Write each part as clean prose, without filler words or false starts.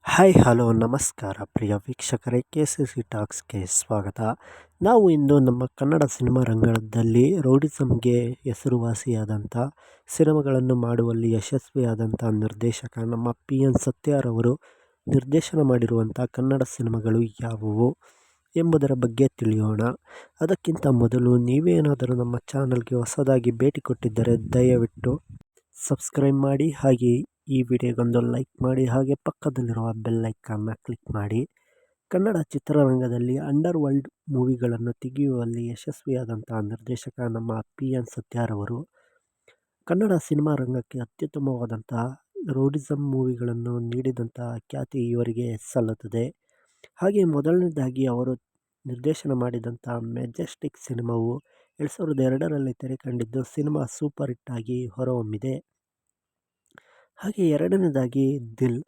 Hi hello ನಮಸ್ಕಾರ ಪ್ರಿಯ ವೀಕ್ಷಕರೇ, KCC ಟಾಕ್ಸ್ಗೆ ಸ್ವಾಗತ. ನಾವು ಇಂದು ನಮ್ಮ ಕನ್ನಡ ಸಿನಿಮಾ ರಂಗದಲ್ಲಿ ರೌಡಿಸಮ್ಗೆ ಹೆಸರುವಾಸಿಯಾದಂಥ ಸಿನಿಮಾಗಳನ್ನು ಮಾಡುವಲ್ಲಿ ಯಶಸ್ವಿಯಾದಂಥ ನಿರ್ದೇಶಕ ನಮ್ಮ PN ಸತ್ಯಾರವರು ನಿರ್ದೇಶನ ಮಾಡಿರುವಂಥ ಕನ್ನಡ ಸಿನಿಮಾಗಳು ಯಾವುವು ಎಂಬುದರ ಬಗ್ಗೆ ತಿಳಿಯೋಣ. ಅದಕ್ಕಿಂತ ಮೊದಲು ನೀವೇನಾದರೂ ನಮ್ಮ ಚಾನಲ್ಗೆ ಹೊಸದಾಗಿ ಭೇಟಿ ಕೊಟ್ಟಿದ್ದರೆ ದಯವಿಟ್ಟು ಸಬ್ಸ್ಕ್ರೈಬ್ ಮಾಡಿ, ಹಾಗೆ ಈ ವಿಡಿಯೋಗೊಂದು ಲೈಕ್ ಮಾಡಿ, ಹಾಗೆ ಪಕ್ಕದಲ್ಲಿರುವ ಬೆಲ್ ಐಕಾನ್ನ ಕ್ಲಿಕ್ ಮಾಡಿ. ಕನ್ನಡ ಚಿತ್ರರಂಗದಲ್ಲಿ ಅಂಡರ್ ವರ್ಲ್ಡ್ ಮೂವಿಗಳನ್ನು ತೆಗೆಯುವಲ್ಲಿ ಯಶಸ್ವಿಯಾದಂಥ ನಿರ್ದೇಶಕ ನಮ್ಮ PN ಸತ್ಯಾರವರು ಕನ್ನಡ ಸಿನಿಮಾ ರಂಗಕ್ಕೆ ಅತ್ಯುತ್ತಮವಾದಂಥ ರೌಡಿಸಮ್ ಮೂವಿಗಳನ್ನು ನೀಡಿದಂಥ ಖ್ಯಾತಿ ಇವರಿಗೆ ಸಲ್ಲುತ್ತದೆ. ಹಾಗೆ ಮೊದಲನೇದಾಗಿ ಅವರು ನಿರ್ದೇಶನ ಮಾಡಿದಂಥ ಮೆಜೆಸ್ಟಿಕ್ ಸಿನಿಮಾವು 2002ರಲ್ಲಿ ತೆರೆ ಕಂಡಿದ್ದು ಸಿನಿಮಾ ಸೂಪರ್ ಹಿಟ್ ಆಗಿ ಹೊರಹೊಮ್ಮಿದೆ. ಹಾಗೆ ಎರಡನೇದಾಗಿ ದಿಲ್,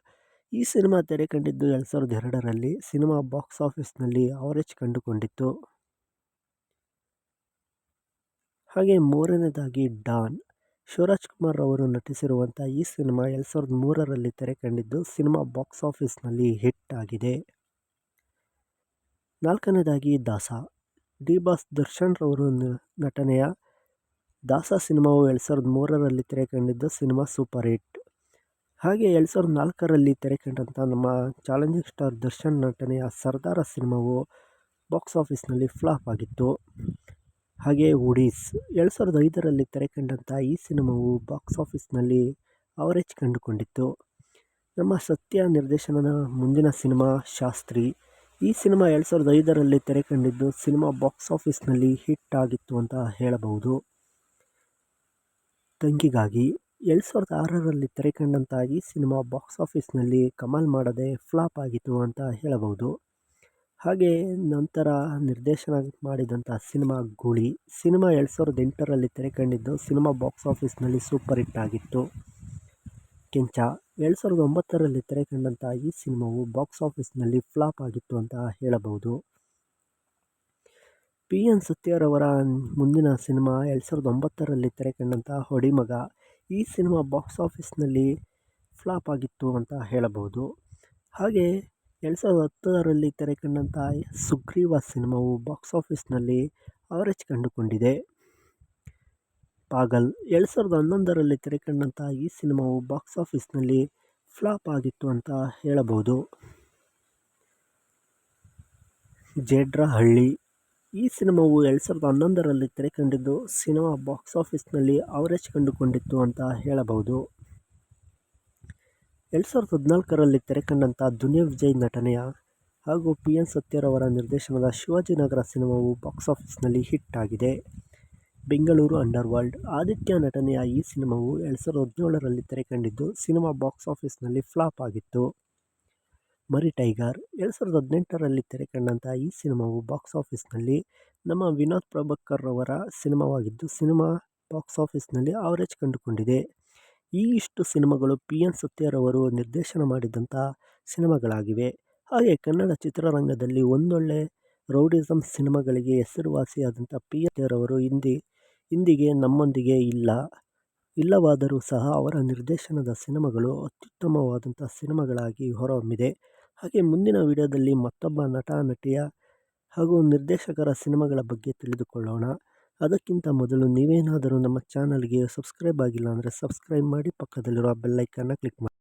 ಈ ಸಿನಿಮಾ ತೆರೆ ಕಂಡಿದ್ದು 2002ರಲ್ಲಿ. ಸಿನಿಮಾ ಬಾಕ್ಸ್ ಆಫೀಸ್ನಲ್ಲಿ ಅವರೇಜ್ ಕಂಡುಕೊಂಡಿತ್ತು. ಹಾಗೆ ಮೂರನೇದಾಗಿ ಡಾನ್, ಶಿವರಾಜ್ ಕುಮಾರ್ ಅವರು ನಟಿಸಿರುವಂಥ ಈ ಸಿನಿಮಾ 2003ರಲ್ಲಿ ತೆರೆ ಕಂಡಿದ್ದು ಸಿನಿಮಾ ಬಾಕ್ಸ್ ಆಫೀಸ್ನಲ್ಲಿ ಹಿಟ್ ಆಗಿದೆ. ನಾಲ್ಕನೇದಾಗಿ ದಾಸ, ಡಿ ಬಾಸ್ ದರ್ಶನ್ ರವರು ನಟನೆಯ ದಾಸ ಸಿನಿಮಾವು 2003ರಲ್ಲಿ ತೆರೆ ಕಂಡಿದ್ದು ಸಿನಿಮಾ ಸೂಪರ್ ಹಿಟ್. ಹಾಗೆ 2004ರಲ್ಲಿ ತೆರೆ ಕಂಡಂಥ ನಮ್ಮ ಚಾಲೆಂಜಿಂಗ್ ಸ್ಟಾರ್ ದರ್ಶನ್ ನಟನೆಯ ಸರ್ದಾರ ಸಿನಿಮಾವು ಬಾಕ್ಸ್ ಆಫೀಸ್ನಲ್ಲಿ ಫ್ಲಾಪ್ ಆಗಿತ್ತು. ಹಾಗೆ ವುಡೀಸ್, 2005ರಲ್ಲಿ ತೆರೆ ಕಂಡಂಥ ಈ ಸಿನಿಮಾವು ಬಾಕ್ಸ್ ಆಫೀಸ್ನಲ್ಲಿ ಅವರೇಜ್ ಕಂಡುಕೊಂಡಿತ್ತು. ನಮ್ಮ ಸತ್ಯ ನಿರ್ದೇಶನದ ಮುಂದಿನ ಸಿನಿಮಾ ಶಾಸ್ತ್ರಿ, ಈ ಸಿನಿಮಾ 2005ರಲ್ಲಿ ತೆರೆ ಕಂಡಿದ್ದು ಸಿನಿಮಾ ಬಾಕ್ಸ್ ಆಫೀಸ್ನಲ್ಲಿ ಹಿಟ್ ಆಗಿತ್ತು ಅಂತ ಹೇಳಬಹುದು. ತಂಗಿಗಾಗಿ, 2006ರಲ್ಲಿ ತೆರೆ ಕಂಡಂಥ ಈ ಸಿನಿಮಾ ಬಾಕ್ಸ್ ಆಫೀಸ್ನಲ್ಲಿ ಕಮಾಲ್ ಮಾಡದೆ ಫ್ಲಾಪ್ ಆಗಿತ್ತು ಅಂತ ಹೇಳಬಹುದು. ಹಾಗೆ ನಂತರ ನಿರ್ದೇಶನ ಮಾಡಿದಂಥ ಸಿನಿಮಾ ಗೂಳಿ, ಸಿನಿಮಾ 2008ರಲ್ಲಿ ತೆರೆ ಕಂಡಿದ್ದು ಸಿನಿಮಾ ಬಾಕ್ಸ್ ಆಫೀಸ್ನಲ್ಲಿ ಸೂಪರ್ ಹಿಟ್ ಆಗಿತ್ತು. ಕೆಂಚ, 2009ರಲ್ಲಿ ತೆರೆ ಕಂಡಂಥ ಈ ಸಿನಿಮಾವು ಬಾಕ್ಸ್ ಆಫೀಸ್ನಲ್ಲಿ ಫ್ಲಾಪ್ ಆಗಿತ್ತು ಅಂತ ಹೇಳಬಹುದು. PN ಸತ್ಯಾರವರ ಮುಂದಿನ ಸಿನಿಮಾ 2009ರಲ್ಲಿ ತೆರೆ ಕಂಡಂಥ ಹೊಡಿಮಗ, ಈ ಸಿನಿಮಾ ಬಾಕ್ಸ್ ಆಫೀಸ್ನಲ್ಲಿ ಫ್ಲಾಪ್ ಆಗಿತ್ತು ಅಂತ ಹೇಳಬಹುದು. ಹಾಗೆ 2010ರಲ್ಲಿ ತೆರೆ ಕಂಡಂಥ ಸುಗ್ರೀವ ಸಿನಿಮಾವು ಬಾಕ್ಸ್ ಆಫೀಸ್ನಲ್ಲಿ ಅವರೇಜ್ ಕಂಡುಕೊಂಡಿದೆ. ಪಾಗಲ್, 2011ರಲ್ಲಿ ತೆರೆ ಕಂಡಂಥ ಈ ಸಿನಿಮಾವು ಬಾಕ್ಸ್ ಆಫೀಸ್ನಲ್ಲಿ ಫ್ಲಾಪ್ ಆಗಿತ್ತು ಅಂತ ಹೇಳಬಹುದು. ಜೇಡ್ರಹಳ್ಳಿ, ಈ ಸಿನಿಮಾವು 2011ರಲ್ಲಿ ತೆರೆ ಕಂಡಿದ್ದು ಸಿನಿಮಾ ಬಾಕ್ಸ್ ಆಫೀಸ್ನಲ್ಲಿ ಅವರೇಜ್ ಕಂಡುಕೊಂಡಿತ್ತು ಅಂತ ಹೇಳಬಹುದು. 2014ರಲ್ಲಿ ತೆರೆ ಕಂಡಂಥ ದುನಿಯಾ ವಿಜಯ್ ನಟನೆಯ ಹಾಗೂ PN ಸತ್ಯಾರವರ ನಿರ್ದೇಶನದ ಶಿವಾಜಿನಗರ ಸಿನಿಮಾವು ಬಾಕ್ಸ್ ಆಫೀಸ್ನಲ್ಲಿ ಹಿಟ್ ಆಗಿದೆ. ಬೆಂಗಳೂರು ಅಂಡರ್ ವರ್ಲ್ಡ್, ಆದಿತ್ಯ ನಟನೆಯ ಈ ಸಿನಿಮಾವು 2017ರಲ್ಲಿ ತೆರೆ ಕಂಡಿದ್ದು ಸಿನಿಮಾ ಬಾಕ್ಸ್ ಆಫೀಸ್ನಲ್ಲಿ ಫ್ಲಾಪ್ ಆಗಿತ್ತು. ಮರಿ ಟೈಗರ್, 2018ರಲ್ಲಿ ತೆರೆ ಕಂಡಂಥ ಈ ಸಿನಿಮಾವು ಬಾಕ್ಸ್ ಆಫೀಸ್ನಲ್ಲಿ ನಮ್ಮ ವಿನೋದ್ ಪ್ರಭಾಕರ್ ರವರ ಸಿನಿಮಾವಾಗಿದ್ದು ಸಿನಿಮಾ ಬಾಕ್ಸ್ ಆಫೀಸ್ನಲ್ಲಿ ಅವರೇಜ್ ಕಂಡುಕೊಂಡಿದೆ. ಈ ಇಷ್ಟು ಸಿನಿಮಾಗಳು PN ಸತ್ಯಾರವರು ನಿರ್ದೇಶನ ಮಾಡಿದಂಥ ಸಿನಿಮಾಗಳಾಗಿವೆ. ಹಾಗೆ ಕನ್ನಡ ಚಿತ್ರರಂಗದಲ್ಲಿ ಒಂದೊಳ್ಳೆ ರೌಡಿಸಮ್ ಸಿನಿಮಾಗಳಿಗೆ ಹೆಸರುವಾಸಿಯಾದಂಥ PN ಸತ್ಯಾರವರು ಇಂದಿಗೆ ನಮ್ಮೊಂದಿಗೆ ಇಲ್ಲವಾದರೂ ಸಹ ಅವರ ನಿರ್ದೇಶನದ ಸಿನಿಮಾಗಳು ಅತ್ಯುತ್ತಮವಾದಂಥ ಸಿನಿಮಾಗಳಾಗಿ ಹೊರಹೊಮ್ಮಿದೆ. ಹಾಗೆ ಮುಂದಿನ ವಿಡಿಯೋದಲ್ಲಿ ಮತ್ತೊಬ್ಬ ನಟ ನಟಿಯ ಹಾಗೂ ನಿರ್ದೇಶಕರ ಸಿನಿಮಾಗಳ ಬಗ್ಗೆ ತಿಳಿದುಕೊಳ್ಳೋಣ. ಅದಕ್ಕಿಂತ ಮೊದಲು ನೀವೇನಾದರೂ ನಮ್ಮ ಚಾನಲ್ಗೆ ಸಬ್ಸ್ಕ್ರೈಬ್ ಆಗಿಲ್ಲ ಅಂದರೆ ಸಬ್ಸ್ಕ್ರೈಬ್ ಮಾಡಿ, ಪಕ್ಕದಲ್ಲಿರುವ ಬೆಲ್ ಐಕಾನ್ನ ಕ್ಲಿಕ್ ಮಾಡಿ.